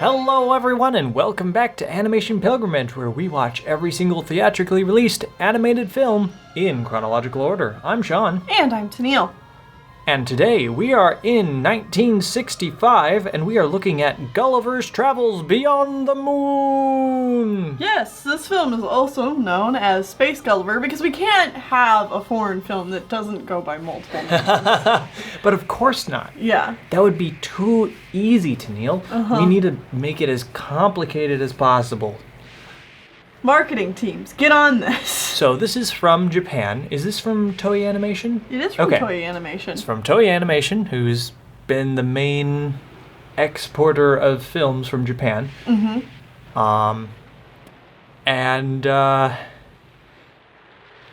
Hello everyone and welcome back to Animation Pilgrimage, where we watch every single theatrically released animated film in chronological order. I'm Sean. And I'm Tennille. And today we are in 1965 and we are looking at Gulliver's Travels Beyond the Moon! Yes, this film is also known as Space Gulliver because we can't have a foreign film that doesn't go by multiple names. But of course not. Yeah. That would be too easy, Tennille. We need to make it as complicated as possible. Marketing teams, get on this. So this is from Japan. Is this from Toei Animation? It is from Toei Animation. It's from Toei Animation, who's been the main exporter of films from Japan.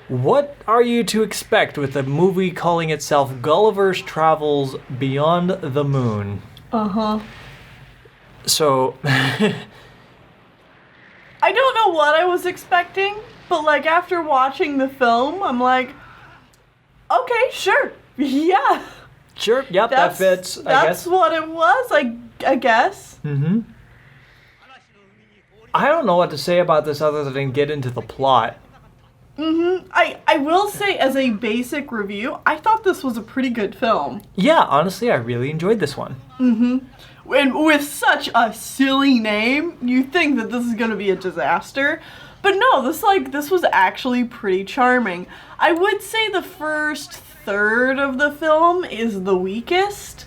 What are you to expect with a movie calling itself Gulliver's Travels Beyond the Moon? So... I don't know what I was expecting, but like after watching the film, I'm like, okay, sure, yeah. Sure, yep, that fits, I guess. That's what it was, I guess. I don't know what to say about this other than get into the plot. I will say, as a basic review, I thought this was a pretty good film. Yeah, honestly, I really enjoyed this one. And with such a silly name, you think that this is going to be a disaster. But no, this was actually pretty charming. I would say the first third of the film is the weakest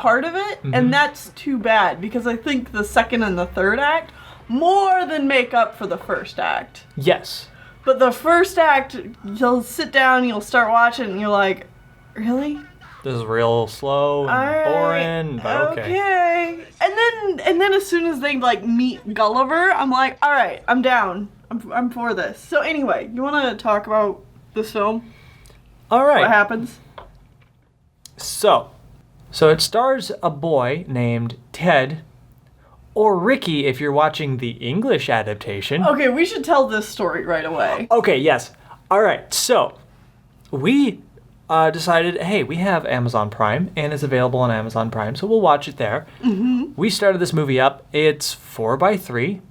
part of it. And that's too bad, because I think the second and the third act more than make up for the first act. Yes. But the first act, you'll sit down, you'll start watching, and you're like, really? This is real slow and boring, but okay. And then as soon as they like meet Gulliver, I'm like, all right, I'm down. I'm for this. So anyway, you want to talk about this film? All right. What happens? So it stars a boy named Ted, or Ricky if you're watching the English adaptation. Okay, we should tell this story right away. Okay, yes. All right, so we decided, hey, we have Amazon Prime, and it's available on Amazon Prime, so we'll watch it there. We started this movie up. It's 4:3.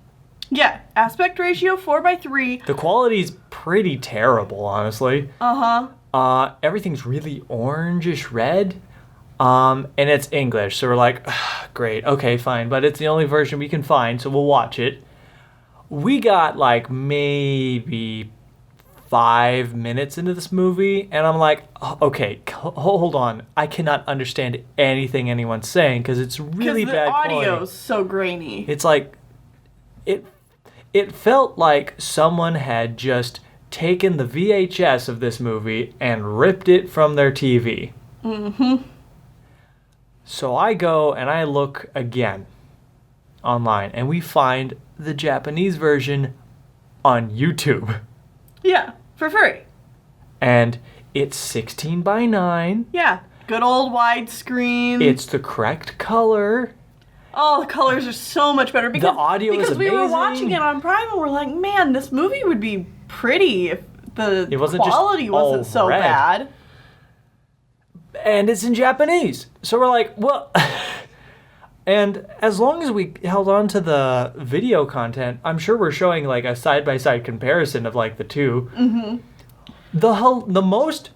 Yeah, aspect ratio 4:3. The quality's pretty terrible, honestly. Everything's really orangish red. And it's English, so we're like, great, okay, fine, but it's the only version we can find, so we'll watch it. We got like maybe 5 minutes into this movie, and I'm like, okay, hold on. I cannot understand anything anyone's saying because it's really bad quality. Because the audio's so grainy. It's like, it felt like someone had just taken the VHS of this movie and ripped it from their TV. So I go and I look again online, and we find the Japanese version on YouTube. Yeah, for free. And it's 16:9. Yeah, good old widescreen. It's the correct color. Oh, the colors are so much better. Because, the audio is amazing. Because we were watching it on Prime and we're like, man, this movie would be pretty if the quality wasn't so bad. And it's in Japanese. So we're like, well... And as long as we held on to the video content, I'm sure we're showing like a side-by-side comparison of like the two. The most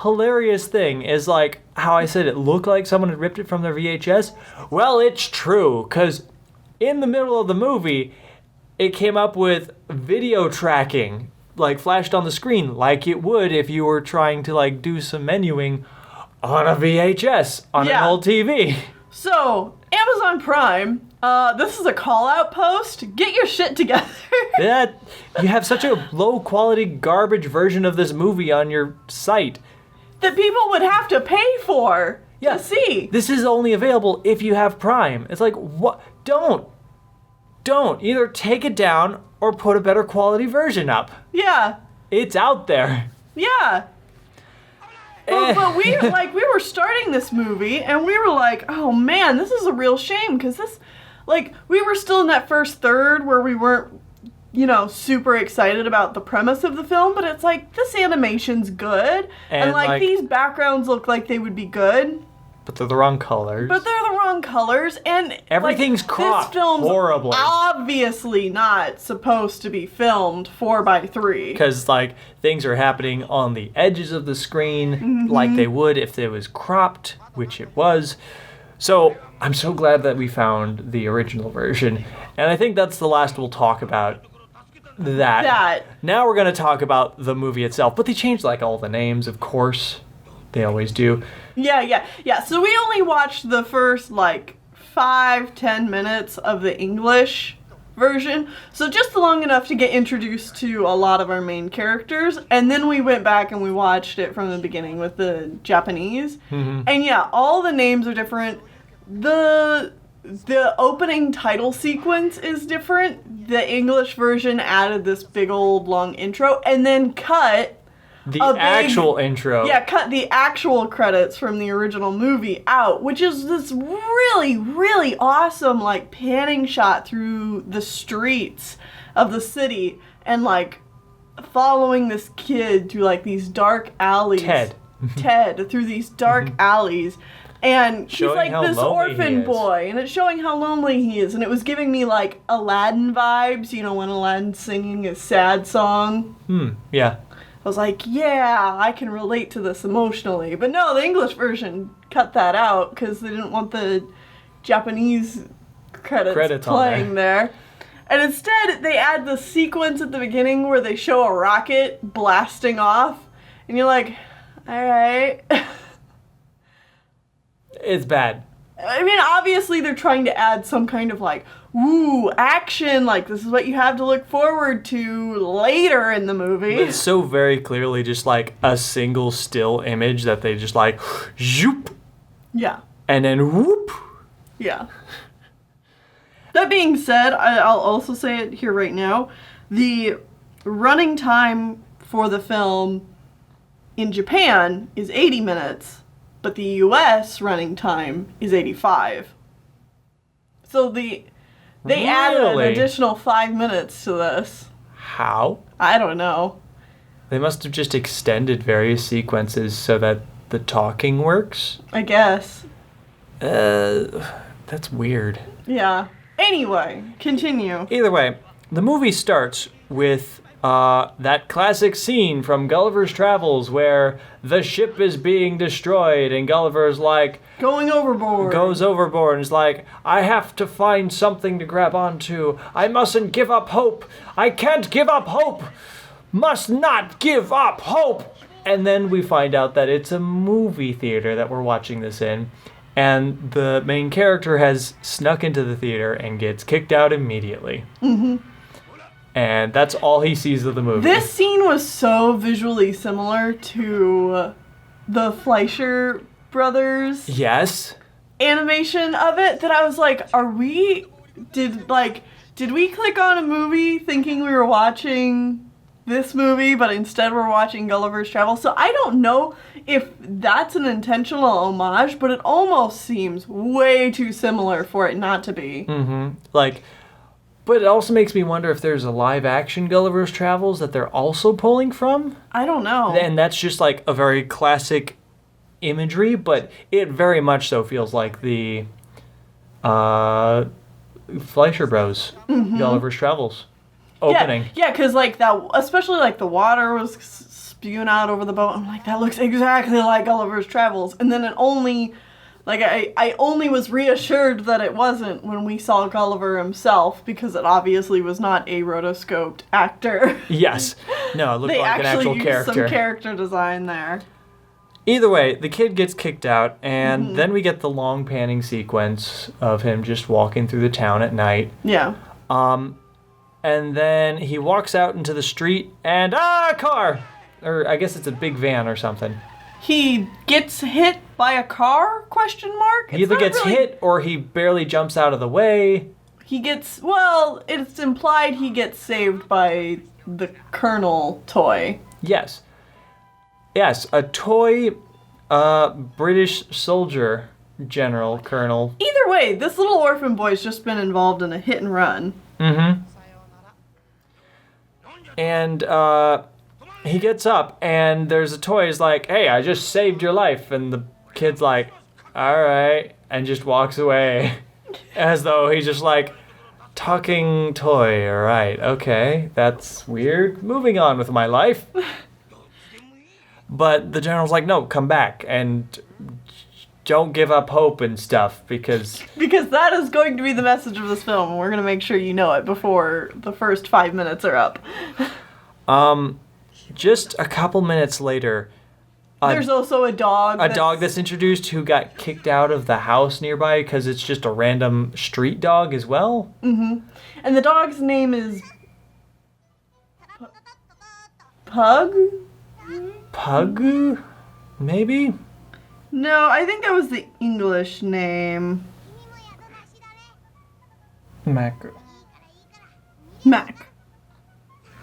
hilarious thing is like how I said it looked like someone had ripped it from their VHS. Well, it's true, because in the middle of the movie, it came up with video tracking, like flashed on the screen, like it would if you were trying to like do some menuing on a VHS on an old TV. So, Amazon Prime, this is a call-out post. Get your shit together. You have such a low-quality garbage version of this movie on your site that people would have to pay for to see. This is only available if you have Prime. It's like, what? Don't. Either take it down or put a better quality version up. Yeah. It's out there. Yeah. But we were starting this movie and we were like, oh man, this is a real shame, because this, like, we were still in that first third where we weren't, super excited about the premise of the film, but it's like, this animation's good, and like these backgrounds look like they would be good. but they're the wrong colors. But they're the wrong colors, and Everything's cropped This film's horribly. obviously not supposed to be filmed 4:3. Because, like, things are happening on the edges of the screen like they would if it was cropped, which it was. So, I'm so glad that we found the original version. And I think that's the last we'll talk about that. Now we're going to talk about the movie itself. But they changed, like, all the names, of course. They always do. Yeah. So we only watched the first, 5-10 minutes of the English version. So just long enough to get introduced to a lot of our main characters. And then we went back and we watched it from the beginning with the Japanese. And yeah, all the names are different. The opening title sequence is different. The English version added this big old long intro and then cut actual intro. Yeah, cut the actual credits from the original movie out, which is this really, really awesome, panning shot through the streets of the city and, following this kid through, these dark alleys. Ted, through these dark alleys. And showing he's this orphan boy, and it's showing how lonely he is. And it was giving me, Aladdin vibes, when Aladdin's singing his sad song. Yeah. I was like, yeah, I can relate to this emotionally. But no, the English version cut that out because they didn't want the Japanese credits playing there. And instead, they add the sequence at the beginning where they show a rocket blasting off. And you're like, all right. It's bad. I mean, obviously they're trying to add some kind of woo, action, this is what you have to look forward to later in the movie. But it's so very clearly just a single still image that they just zoop. Yeah. And then whoop. Yeah. That being said, I'll also say it here right now, the running time for the film in Japan is 80 minutes. But the US running time is 85. So they added an additional 5 minutes to this. How? I don't know. They must have just extended various sequences so that the talking works. I guess. That's weird. Yeah. Anyway, continue. Either way, the movie starts with that classic scene from Gulliver's Travels where the ship is being destroyed and Gulliver's goes overboard and is like, I have to find something to grab onto. I mustn't give up hope. I can't give up hope. Must not give up hope. And then we find out that it's a movie theater that we're watching this in. And the main character has snuck into the theater and gets kicked out immediately. And that's all he sees of the movie. This scene was so visually similar to the Fleischer brothers animation of it that I was like, did we click on a movie thinking we were watching this movie, but instead we're watching Gulliver's Travels? So I don't know if that's an intentional homage, but it almost seems way too similar for it not to be. But it also makes me wonder if there's a live-action Gulliver's Travels that they're also pulling from. I don't know. And that's just a very classic imagery, but it very much so feels like the Fleischer Bros. Gulliver's Travels opening. Yeah, because that, especially the water was spewing out over the boat. I'm like, that looks exactly like Gulliver's Travels. And then it only... I only was reassured that it wasn't when we saw Gulliver himself, because it obviously was not a rotoscoped actor. Yes. No, it looked like an actual character. They actually used some character design there. Either way, the kid gets kicked out, and then we get the long panning sequence of him just walking through the town at night. Yeah. And then he walks out into the street, and a car! Or I guess it's a big van or something. He gets hit by a car? He either gets hit or he barely jumps out of the way. It's implied he gets saved by the Colonel Toy. Yes. Yes, a toy British soldier general, colonel. Either way, this little orphan boy's just been involved in a hit and run. And he gets up, and there's a toy. He's like, hey, I just saved your life. And the kid's like, all right, and just walks away as though he's just like, talking toy, all right, okay, that's weird. Moving on with my life. But the general's like, no, come back and don't give up hope and stuff because that is going to be the message of this film, and we're going to make sure you know it before the first 5 minutes are up. Just a couple minutes later, there's also a dog. A dog that's introduced who got kicked out of the house nearby because it's just a random street dog as well. Mm-hmm. And the dog's name is Pug? Pug? Maybe? No, I think that was the English name. Mac. Mac.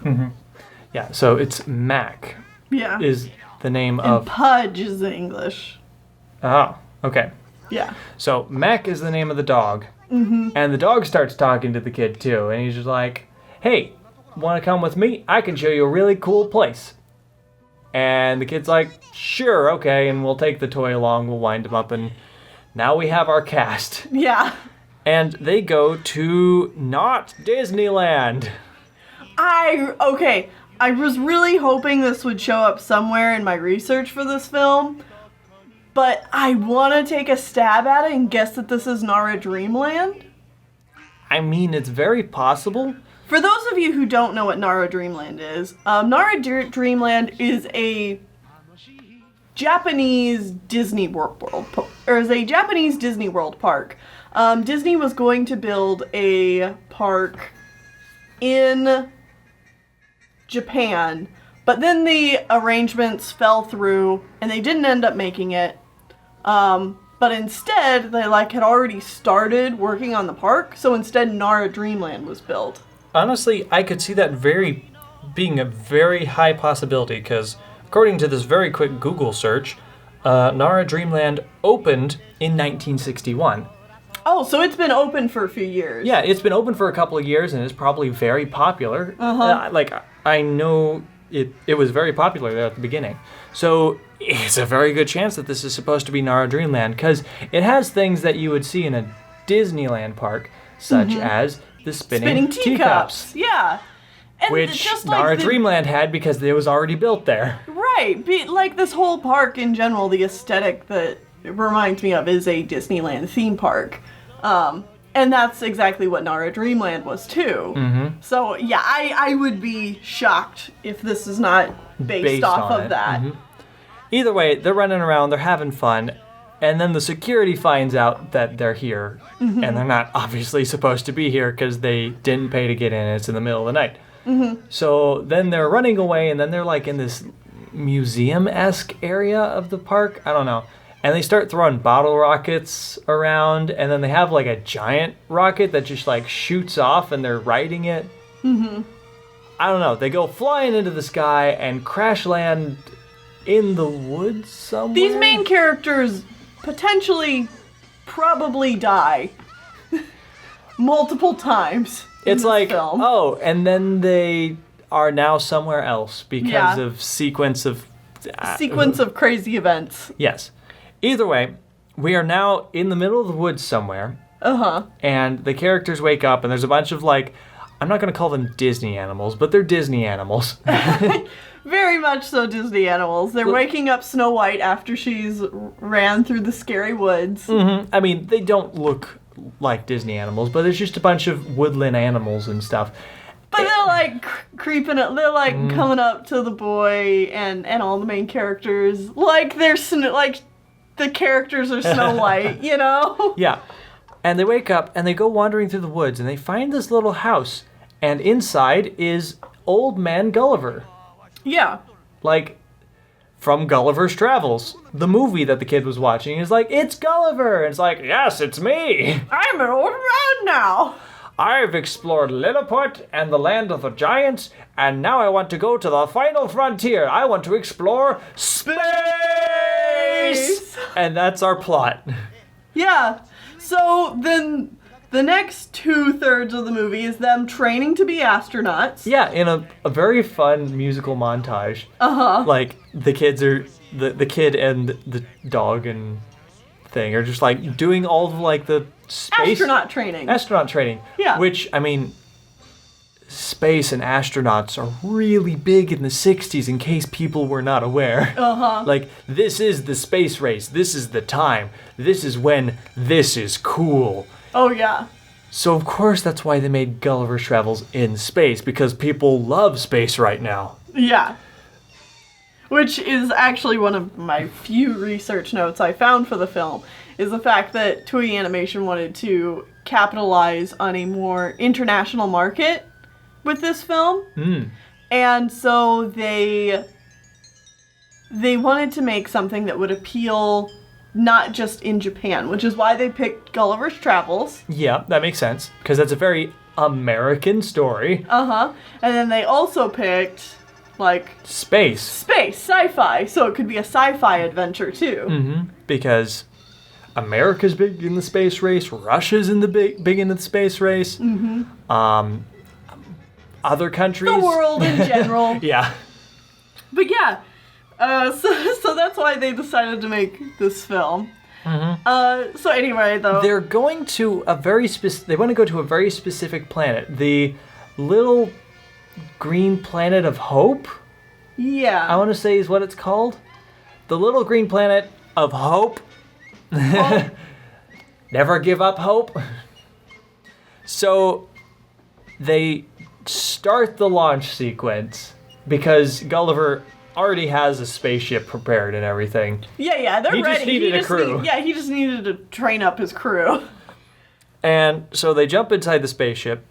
Mm-hmm. Yeah, so it's Mac. Yeah. Is the name and of... Pudge is the English. Oh, okay. Yeah. So Mac is the name of the dog. Mm-hmm. And the dog starts talking to the kid too. And he's just like, hey, want to come with me? I can show you a really cool place. And the kid's like, sure, okay. And we'll take the toy along. We'll wind him up. And now we have our cast. Yeah. And they go to not Disneyland. Okay. I was really hoping this would show up somewhere in my research for this film, but I want to take a stab at it and guess that this is Nara Dreamland. I mean, it's very possible. For those of you who don't know what Nara Dreamland is, Nara Dreamland is a Japanese Disney World park. Disney was going to build a park in Japan, but then the arrangements fell through and they didn't end up making it. But instead, they had already started working on the park, so instead Nara Dreamland was built. Honestly, I could see that being a very high possibility, because according to this very quick Google search, Nara Dreamland opened in 1961. Oh, so it's been open for a few years. Yeah, it's been open for a couple of years, and it's probably very popular. I know it was very popular there at the beginning. So it's a very good chance that this is supposed to be Nara Dreamland, because it has things that you would see in a Disneyland park, such as the spinning teacups. Yeah. And which just Nara Dreamland had because it was already built there. Right. Like this whole park in general, the aesthetic that it reminds me of is a Disneyland theme park. And that's exactly what Nara Dreamland was too. Mm-hmm. So yeah, I would be shocked if this is not based off of that. Mm-hmm. Either way, they're running around, they're having fun, and then the security finds out that they're here, and they're not obviously supposed to be here because they didn't pay to get in, and it's in the middle of the night. Mm-hmm. So then they're running away, and then they're like in this museum-esque area of the park. I don't know. And they start throwing bottle rockets around, and then they have like a giant rocket that just like shoots off, and they're riding it. Mm-hmm. I don't know. They go flying into the sky and crash land in the woods somewhere. These main characters potentially probably die multiple times. It's like, film. Oh, and then they are now somewhere else because of sequence of crazy events. Yes. Either way, we are now in the middle of the woods somewhere. Uh-huh. And the characters wake up, and there's a bunch of, like, I'm not going to call them Disney animals, but they're Disney animals. Very much so Disney animals. They're waking up Snow White after she's ran through the scary woods. Mm-hmm. I mean, they don't look like Disney animals, but it's just a bunch of woodland animals and stuff. But they're like creeping up. They're like coming up to the boy and all the main characters. Like they're like the characters are Snow White, you know? Yeah. And they wake up and they go wandering through the woods and they find this little house. And inside is Old Man Gulliver. Yeah. Like, from Gulliver's Travels, the movie that the kid was watching. Is like, it's Gulliver! And it's like, yes, it's me! I'm an old man now! I've explored Lilliput and the land of the giants, and now I want to go to the final frontier. I want to explore space! And that's our plot. Yeah. So then the next 2/3 of the movie is them training to be astronauts. Yeah, in a very fun musical montage. Uh-huh. Like, the kids are, the kid and the dog and thing, or just like doing all of like the space Astronaut training. Astronaut training. Yeah. Which, I mean, space and astronauts are really big in the 60s, in case people were not aware. Like, this is the space race. This is the time. This is when this is cool. Oh, yeah. So, of course, that's why they made Gulliver's Travels in space, because people love space right now. Yeah. Which is actually one of my few research notes I found for the film, is the fact that Toei Animation wanted to capitalize on a more international market with this film. And so they wanted to make something that would appeal not just in Japan, which is why they picked Gulliver's Travels. Yeah, that makes sense, because that's a very American story. And then they also picked, like... Space, sci-fi, so it could be a sci-fi adventure, too. because America's big in the space race, Russia's in the big into the space race. Other countries. The world in general. Yeah. But yeah, so that's why they decided to make this film. So anyway, though. They're going to a very they want to go to a very specific planet. The little green planet of hope? Yeah. I want to say is what it's called. The little green planet of hope. Well, Never give up hope. So they start the launch sequence because Gulliver already has a spaceship prepared and everything. yeah, they're He ready. just needed a crew. He just needed to train up his crew. And so they jump inside the spaceship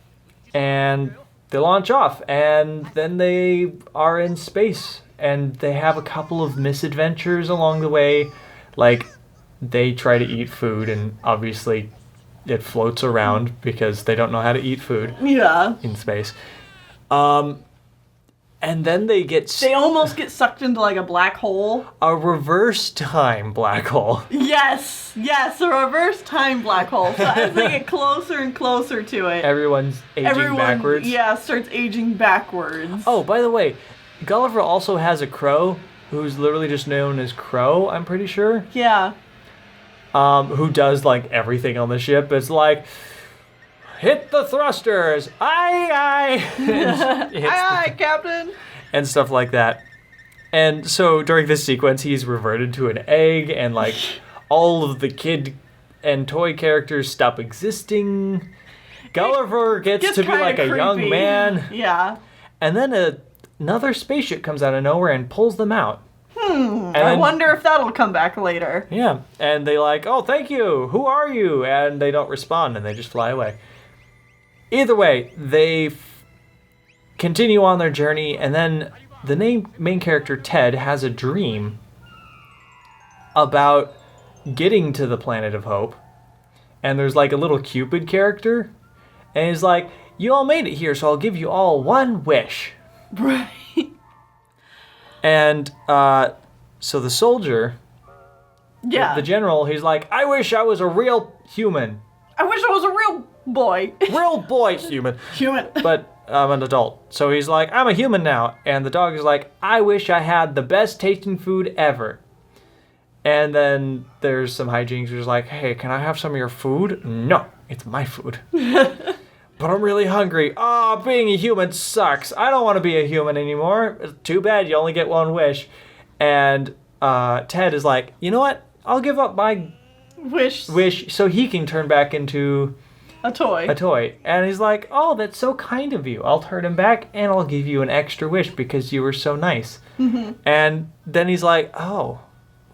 and they launch off, and then they are in space, and they have a couple of misadventures along the way. Like, they try to eat food, and obviously it floats around because they don't know how to eat food Yeah. in space. And then they get They almost get sucked into like a black hole. a reverse time black hole. Yes, a reverse time black hole. So as they get closer and closer to it, Everyone's aging backwards. Yeah, starts aging backwards. Oh, by the way, Gulliver also has a crow who's literally just known as Crow, I'm pretty sure. Yeah. Who does like everything on the ship. It's like, hit the thrusters, aye. And hits Aye, Captain. and stuff like that. And so during this sequence, he's reverted to an egg, and like all of the kid and toy characters stop existing. Gulliver gets to be kinda like a young creepy. man. Yeah. And then another spaceship comes out of nowhere and pulls them out. And I then- wonder if that'll come back later. Yeah, and they like, oh, thank you, who are you? And they don't respond, and they just fly away. Either way, they continue on their journey, and then the main character, Ted, has a dream about getting to the planet of hope. And there's like a little Cupid character, and he's like, you all made it here, so I'll give you all one wish. Right. And so the soldier, Yeah. the general, he's like, I wish I was a real human. I wish I was a real boy. Real boy human. Human. But I'm an adult. So he's like, I'm a human now. And the dog is like, I wish I had the best tasting food ever. And then there's some hijinks who's like, hey, can I have some of your food? No, it's my food. But I'm really hungry. Oh, being a human sucks. I don't want to be a human anymore. It's too bad you only get one wish. And Ted is like, you know what? I'll give up my Wish. so he can turn back into A toy. a toy. And he's like, oh, that's so kind of you. I'll turn him back and I'll give you an extra wish because you were so nice. And then he's like, oh,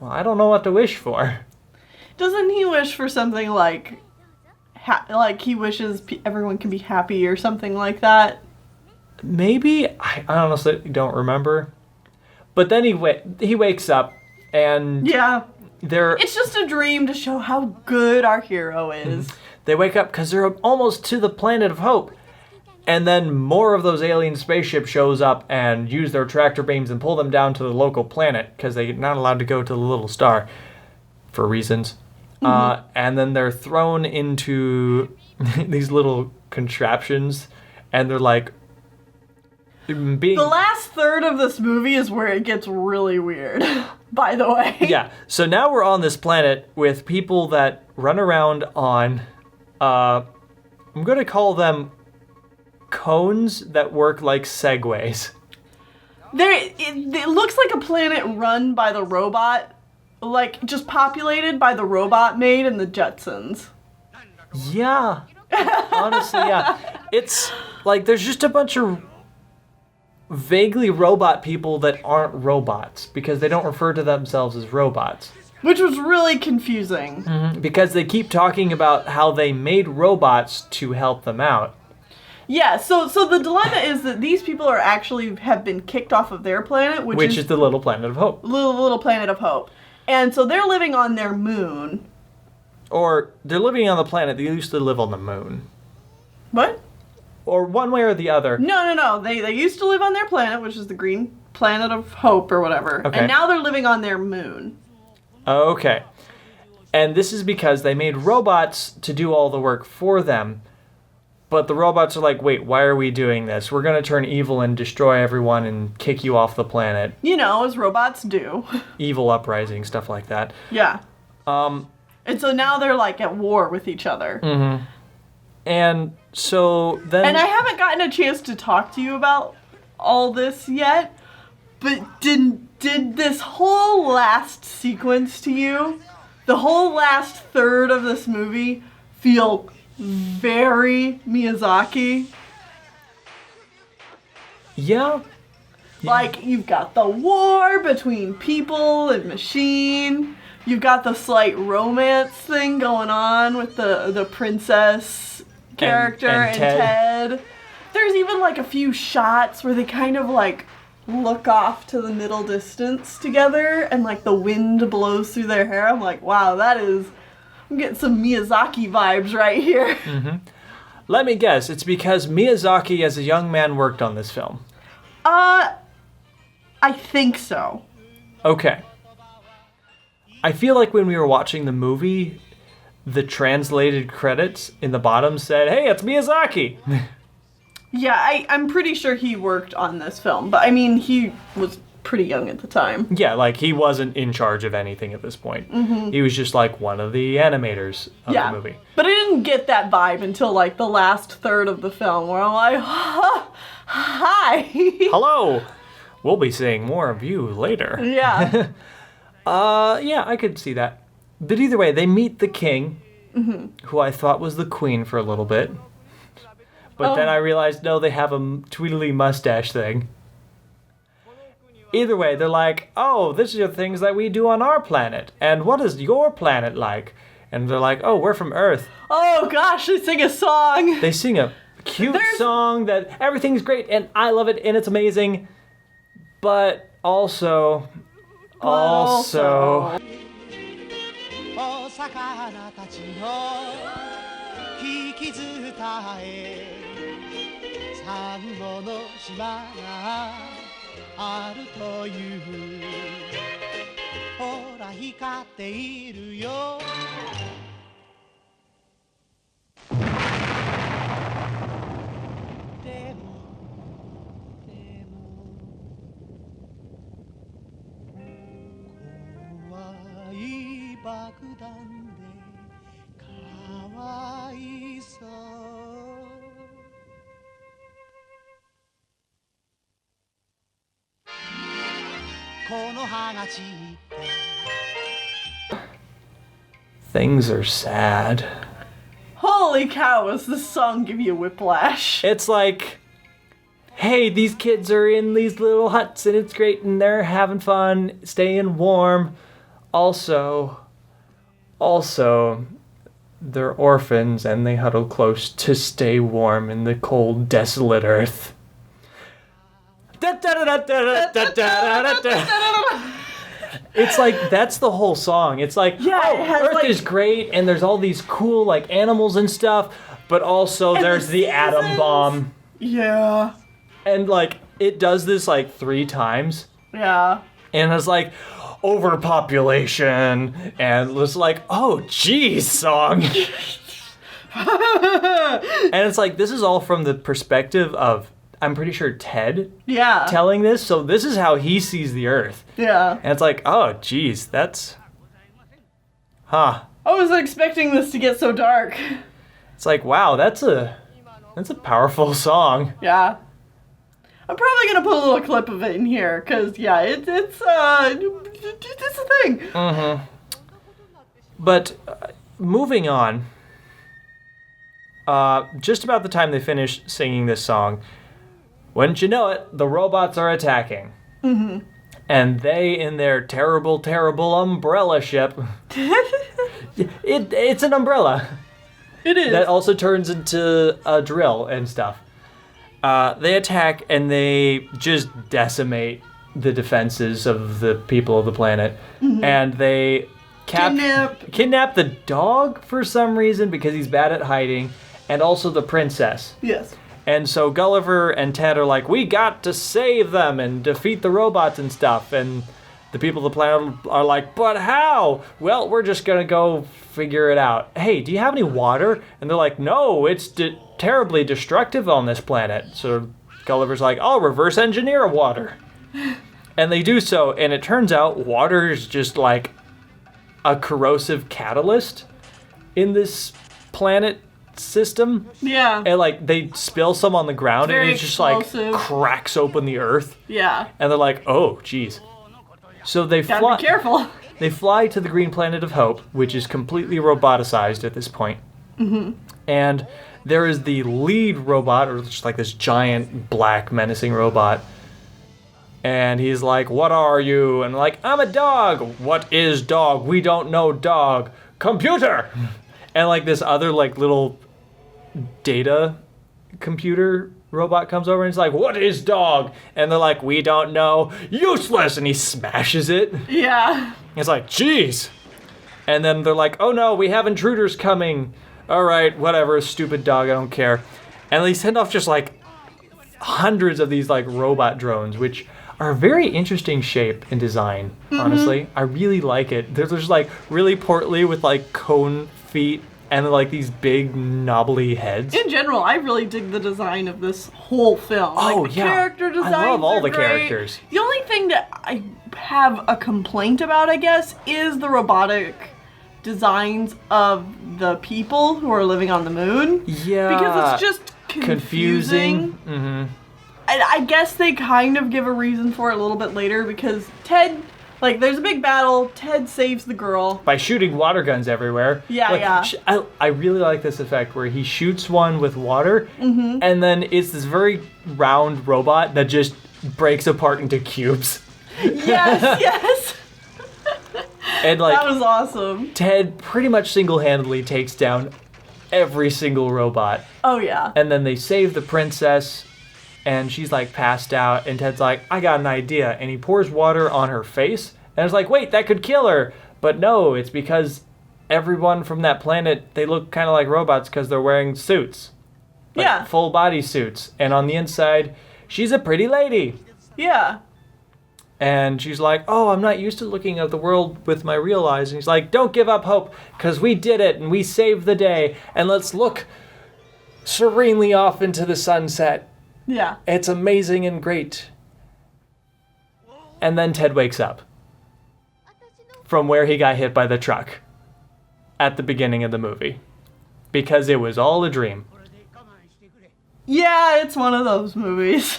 well, I don't know what to wish for. Doesn't he wish for something like he wishes everyone can be happy or something like that? Maybe? I honestly don't remember. But then he wakes up and Yeah. they're... It's just a dream to show how good our hero is. They wake up because they're almost to the planet of hope. And then more of those alien spaceships shows up and use their tractor beams and pull them down to the local planet because they're not allowed to go to the little star for reasons. And then they're thrown into these little contraptions, and they're like being... The last third of this movie is where it gets really weird, by the way. Yeah, so now we're on this planet with people that run around on, I'm going to call them cones that work like segways. It looks like a planet run by the robot, like just populated by the robot maid and the Jetsons. Yeah, honestly, yeah. It's like there's just a bunch of vaguely robot people that aren't robots because they don't refer to themselves as robots. Which was really confusing. Because they keep talking about how they made robots to help them out. Yeah, so the dilemma is that these people are actually have been kicked off of their planet, which is the little planet of hope. Little planet of hope. And so they're living on their moon. Or they're living on the planet they used to live on the moon. What? Or one way or the other. No. They used to live on their planet, which is the green planet of hope or whatever. Okay. And now they're living on their moon. Okay. And this is because they made robots to do all the work for them. But the robots are like, wait, why are we doing this? We're going to turn evil and destroy everyone and kick you off the planet. You know, as robots do. Evil uprising, stuff like that. Yeah. And so now they're like at war with each other. Mm-hmm. And so then... And I haven't gotten a chance to talk to you about all this yet, but did this whole last sequence to you, the whole last third of this movie, feel very Miyazaki? Yeah. Like, you've got the war between people and machine. You've got the slight romance thing going on with the princess character and Ted. There's even like a few shots where they kind of like look off to the middle distance together and like the wind blows through their hair. I'm like, wow, I'm getting some Miyazaki vibes right here. Mm-hmm. Let me guess, it's because Miyazaki as a young man worked on this film. I think so. Okay. I feel like when we were watching the movie, the translated credits in the bottom said, hey, it's Miyazaki! Yeah, I'm pretty sure he worked on this film, but I mean, he was pretty young at the time. Yeah, like he wasn't in charge of anything at this point. Mm-hmm. He was just like one of the animators of the movie. But I didn't get that vibe until like the last third of the film where I'm like, hi! Hello! We'll be seeing more of you later. Yeah. Yeah, I could see that. But either way, they meet the king, mm-hmm. who I thought was the queen for a little bit. But then I realized, no, they have a tweedly mustache thing. Either way, they're like, oh, these are the things that we do on our planet. And what is your planet like? And they're like, oh, we're from Earth. Oh, gosh, they sing a song. They sing a cute song that everything's great, and I love it, and it's amazing. But also... お魚たちの聞き伝えサンゴの島があるというほら光っているよでも怖い爆弾でかわいそうこの葉が散って Things are sad. Holy cow, does this song give you whiplash? It's like, hey, these kids are in these little huts and it's great and they're having fun, staying warm. Also, they're orphans and they huddle close to stay warm in the cold, desolate earth. It's like, that's the whole song. It's like, Earth is great and there's all these cool like animals and stuff, but also there's the atom bomb. Yeah. And like, it does this like 3 times. Yeah. And it's like, overpopulation, and it's like, oh geez, song. And it's like, this is all from the perspective of I'm pretty sure, Ted Yeah. telling this. So this is how he sees the Earth. Yeah. And it's like, oh, geez, that's... Huh. I wasn't expecting this to get so dark. It's like, wow, that's a powerful song. Yeah. I'm probably gonna put a little clip of it in here, cause yeah, it's a thing. Mm-hmm. But moving on, just about the time they finish singing this song, wouldn't you know it, the robots are attacking. Mm-hmm. And they, in their terrible, terrible umbrella ship, it's an umbrella. It is. That also turns into a drill and stuff. They attack and they just decimate the defenses of the people of the planet. Mm-hmm. And they kidnap the dog for some reason because he's bad at hiding, and also the princess. Yes. And so Gulliver and Ted are like, we got to save them and defeat the robots and stuff. And the people of the planet are like, but how? Well, we're just going to go figure it out. Hey, do you have any water? And they're like, no, it's terribly destructive on this planet. So Gulliver's like, I'll reverse engineer water. And they do so, and it turns out water is just like a corrosive catalyst in this planet system. Yeah. And like they spill some on the ground and it just explosive. like cracks open the earth. Yeah. And they're like, oh, geez. So they Gotta be careful. They fly to the green planet of Hope, which is completely roboticized at this point. Mm-hmm. And there is the lead robot, or just like this giant black menacing robot. And he's like, what are you? And like, I'm a dog. What is dog? We don't know dog. Computer! And like this other like little data computer robot comes over and he's like, what is dog? And they're like, we don't know. Useless! And he smashes it. Yeah. It's like, jeez. And then they're like, oh no, we have intruders coming. All right, whatever, stupid dog, I don't care. And they send off just like hundreds of these like robot drones, which are a very interesting shape and design, honestly. I really like it. They're just like really portly with like cone feet and like these big knobbly heads. In general, I really dig the design of this whole film. Oh, like, the yeah. character designs I love all are the great. characters. The only thing that I have a complaint about, I guess, is the robotic designs of the people who are living on the moon. Yeah. Because it's just confusing. Mm-hmm. I guess they kind of give a reason for it a little bit later because Ted, like, there's a big battle. Ted saves the girl. By shooting water guns everywhere. Yeah, like, yeah. I really like this effect where he shoots one with water, and then it's this very round robot that just breaks apart into cubes. Yes, yes. And like, that was awesome. Ted pretty much single-handedly takes down every single robot. Oh, yeah. And then they save the princess, and she's like passed out, and Ted's like, I got an idea. And he pours water on her face, and it's like, wait, that could kill her. But no, it's because everyone from that planet, they look kind of like robots because they're wearing suits. Like Yeah. full body suits. And on the inside, she's a pretty lady. Yeah. And she's like, oh, I'm not used to looking at the world with my real eyes. And he's like, don't give up hope, because we did it, and we saved the day. And let's look serenely off into the sunset. Yeah. It's amazing and great. And then Ted wakes up from where he got hit by the truck at the beginning of the movie. Because it was all a dream. Yeah, it's one of those movies.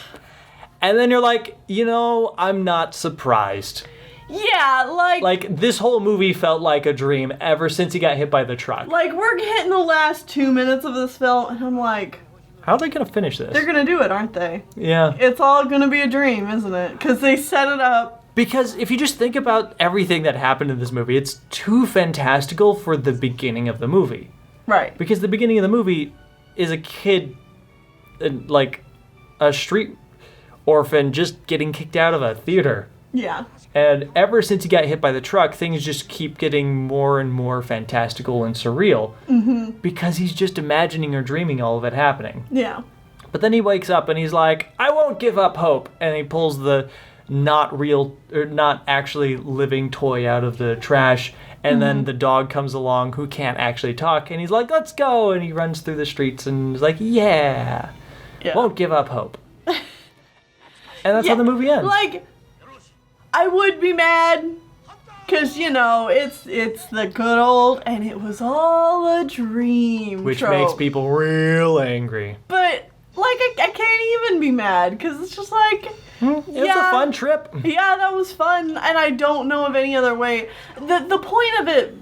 And then you're like, you know, I'm not surprised. Yeah, Like, this whole movie felt like a dream ever since he got hit by the truck. like we're getting the last 2 minutes of this film, and I'm like, How are they going to finish this? they're gonna do it, aren't they? Yeah. It's all gonna be a dream, isn't it? Because they set it up. Because if you just think about everything that happened in this movie, it's too fantastical for the beginning of the movie. Right. Because the beginning of the movie is a kid, like a street orphan, just getting kicked out of a theater. Yeah. And ever since he got hit by the truck, things just keep getting more and more fantastical and surreal. Mm-hmm. Because he's just imagining or dreaming all of it happening. Yeah. But then he wakes up and he's like, I won't give up hope. And he pulls the not real, or not actually living toy out of the trash. And then the dog comes along who can't actually talk. And he's like, let's go. And he runs through the streets and is like, yeah. Won't give up hope. And that's how the movie ends. Like, I would be mad, because, you know, it's the good old, and it was all a dream Which trope. makes people real angry. But, like, I can't even be mad, because it's just like... It was a fun trip. Yeah, that was fun, and I don't know of any other way. The point of it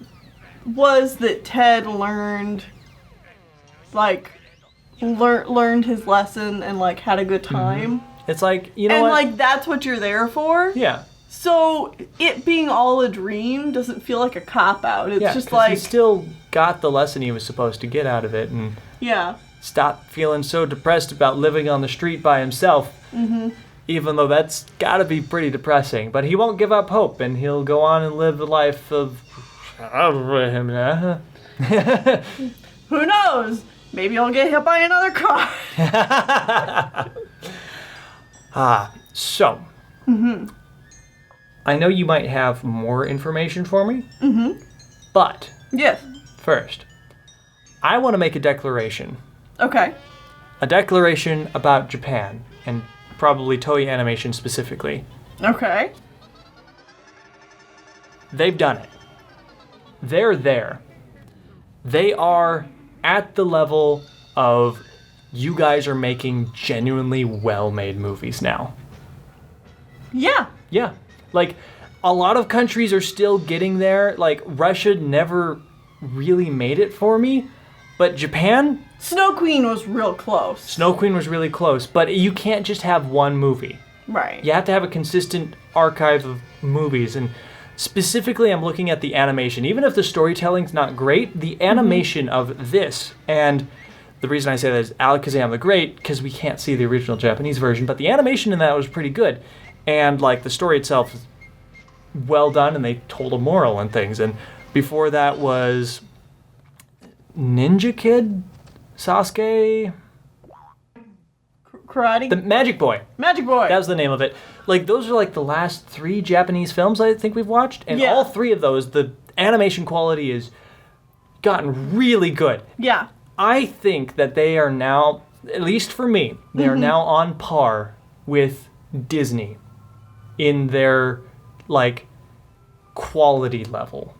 was that Ted learned, like, learned his lesson and, like, had a good time. It's like, you know and, what? like, that's what you're there for. Yeah. So, it being all a dream doesn't feel like a cop-out. It's just like... he still got the lesson he was supposed to get out of it and stop feeling so depressed about living on the street by himself. Even though that's gotta be pretty depressing. But he won't give up hope, and he'll go on and live the life of... Who knows? Maybe I'll get hit by another car. So... I know you might have more information for me. But... Yes. First, I want to make a declaration. Okay. A declaration about Japan, and probably Toei Animation specifically. Okay. They've done it. They're there. They are at the level of you guys are making genuinely well-made movies now. Yeah. Yeah. Like, a lot of countries are still getting there. Like, Russia never really made it for me. But Japan... Snow Queen was real close. Snow Queen was really close. But you can't just have one movie. Right. You have to have a consistent archive of movies. And specifically, I'm looking at the animation. Even if the storytelling's not great, the animation of this, and the reason I say that is Alakazam the Great, because we can't see the original Japanese version, but the animation in that was pretty good. And, like, the story itself is well done, and they told a moral and things. And before that was Ninja Kid? Sasuke? Karate? The Magic Boy. Magic Boy. That was the name of it. Like, those are like the last 3 Japanese films I think we've watched. And all 3 of those, the animation quality has gotten really good. Yeah. I think that they are now, at least for me, they are now on par with Disney in their, like, quality level.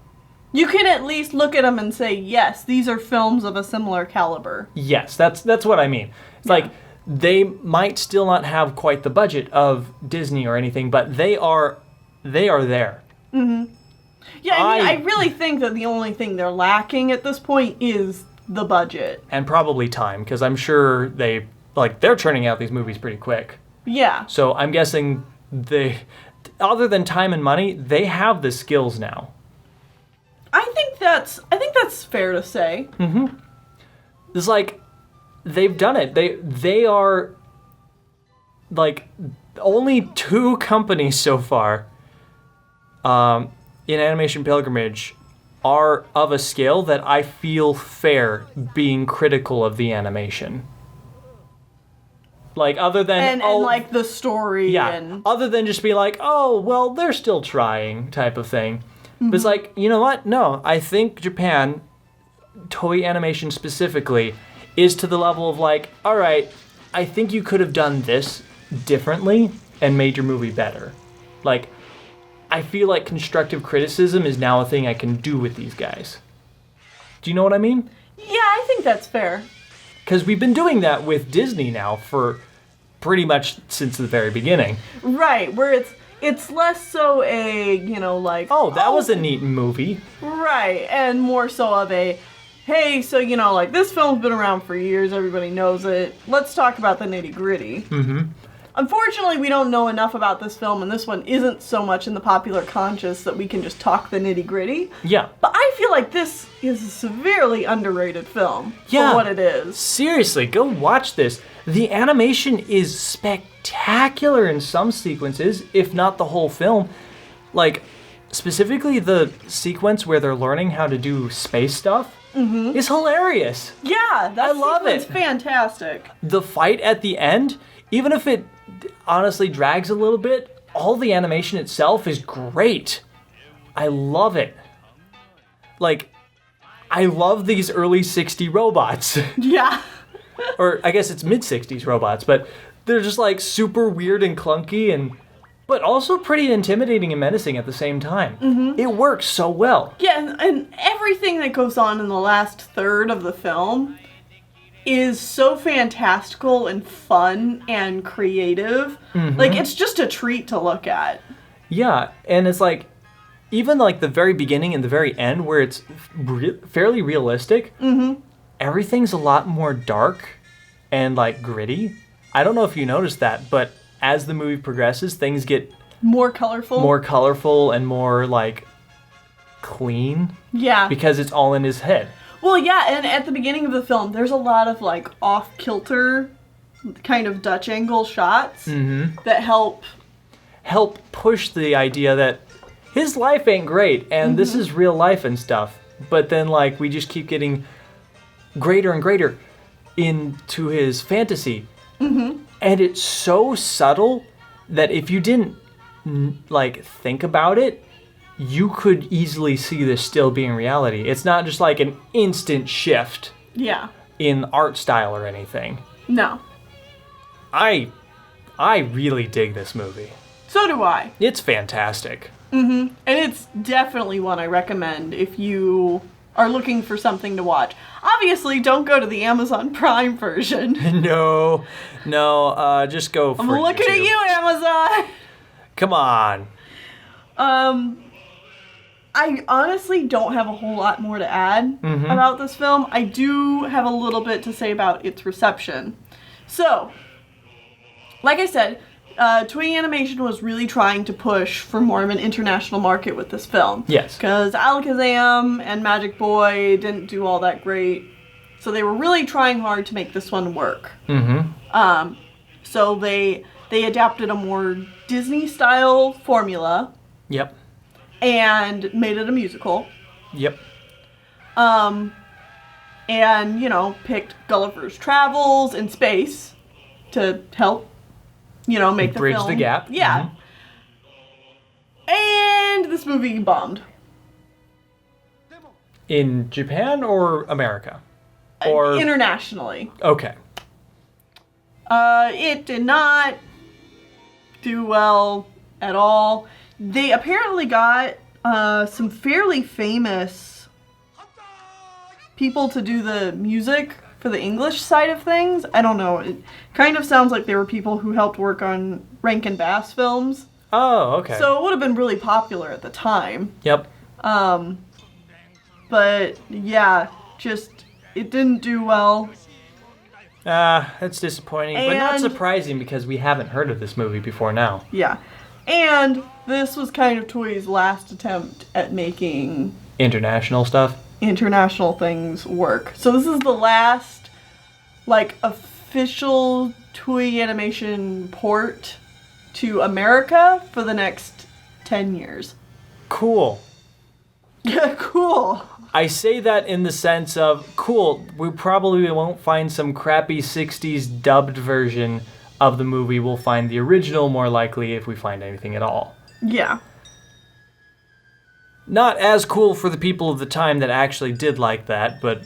You can at least look at them and say, yes, these are films of a similar caliber. Yes, that's what I mean. It's like, they might still not have quite the budget of Disney or anything, but they are there. Yeah, I really think that the only thing they're lacking at this point is the budget. And probably time, because I'm sure they're churning out these movies pretty quick. Yeah. So I'm guessing other than time and money, they have the skills now. I think that's fair to say. It's like, they've done it. They are, like, only 2 companies so far in Animation Pilgrimage are of a scale that I feel fair being critical of the animation. Like, other than... And like, the story other than just be like, oh, well, they're still trying type of thing. But it's like, you know what? No, I think Japan, Toei Animation specifically, is to the level of like, all right, I think you could have done this differently and made your movie better. Like, I feel like constructive criticism is now a thing I can do with these guys. Do you know what I mean? Yeah, I think that's fair. Because we've been doing that with Disney now for pretty much since the very beginning. Right, where it's less so a, like... Oh, that was a neat movie. Right, and more so of a, hey, so, like, this film's been around for years, everybody knows it. Let's talk about the nitty-gritty. Unfortunately, we don't know enough about this film, and this one isn't so much in the popular conscious that we can just talk the nitty-gritty. Yeah. But I feel like this is a severely underrated film for what it is. Seriously, go watch this. The animation is spectacular in some sequences, if not the whole film. Like, specifically the sequence where they're learning how to do space stuff is hilarious. Yeah, I love it. It's fantastic. The fight at the end, even if it honestly drags a little bit, all the animation itself is great. I love it. Like, I love these early 60s robots. Yeah. Or I guess it's mid-60s robots, but they're just like super weird and clunky but also pretty intimidating and menacing at the same time. Mm-hmm. It works so well. Yeah, and everything that goes on in the last third of the film is so fantastical and fun and creative. Mm-hmm. Like, it's just a treat to look at. Yeah, and it's like, even like the very beginning and the very end where it's fairly realistic, everything's a lot more dark and like gritty. I don't know if you noticed that, but as the movie progresses, things get more colorful and more like clean. Yeah. Because it's all in his head. Well, yeah, and at the beginning of the film, there's a lot of like off-kilter kind of Dutch angle shots that help push the idea that his life ain't great and this is real life and stuff. But then like we just keep getting greater and greater into his fantasy. And it's so subtle that if you didn't like think about it, you could easily see this still being reality. It's not just like an instant shift in art style or anything. No. I really dig this movie. So do I. It's fantastic. And it's definitely one I recommend if you are looking for something to watch. Obviously, don't go to the Amazon Prime version. No, just go for I'm looking YouTube. at you, Amazon! Come on. I honestly don't have a whole lot more to add about this film. I do have a little bit to say about its reception. So, like I said, Toei Animation was really trying to push for more of an international market with this film. Yes. Because Alakazam and Magic Boy didn't do all that great. So they were really trying hard to make this one work. So they adapted a more Disney-style formula. Yep. And made it a musical. Yep. And, picked Gulliver's Travels in space to help, make the bridge film. the gap. Yeah. And this movie bombed. In Japan or America? Or internationally. Okay. It did not do well at all. They apparently got some fairly famous people to do the music for the English side of things. I don't know. It kind of sounds like they were people who helped work on Rankin Bass films. Oh, okay. So it would have been really popular at the time. Yep. But yeah, just it didn't do well. That's disappointing, but not surprising because we haven't heard of this movie before now. Yeah. And this was kind of Toei's last attempt at making international stuff. International things work. So this is the last, official Toei Animation port to America for the next 10 years. Cool. Cool. I say that in the sense of, cool, we probably won't find some crappy 60s dubbed version of the movie. We'll find the original more likely if we find anything at all. Yeah. Not as cool for the people of the time that actually did like that, but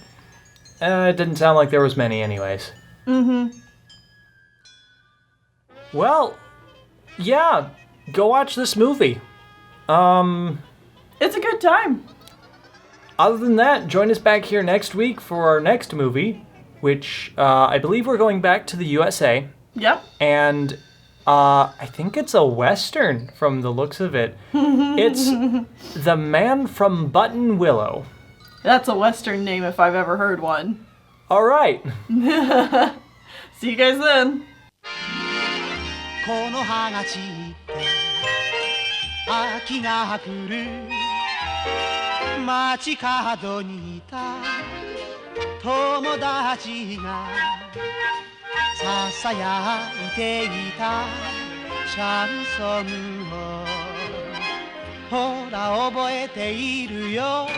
it didn't sound like there was many anyways. Well, yeah, go watch this movie. It's a good time. Other than that, join us back here next week for our next movie, which I believe we're going back to the USA. Yep. And I think it's a Western from the looks of it. It's The Man from Button Willow. That's a Western name if I've ever heard one. All right. See you guys then. この葉が散って秋が来る街角にいた友達がささやいていたシャンソンをほら覚えているよ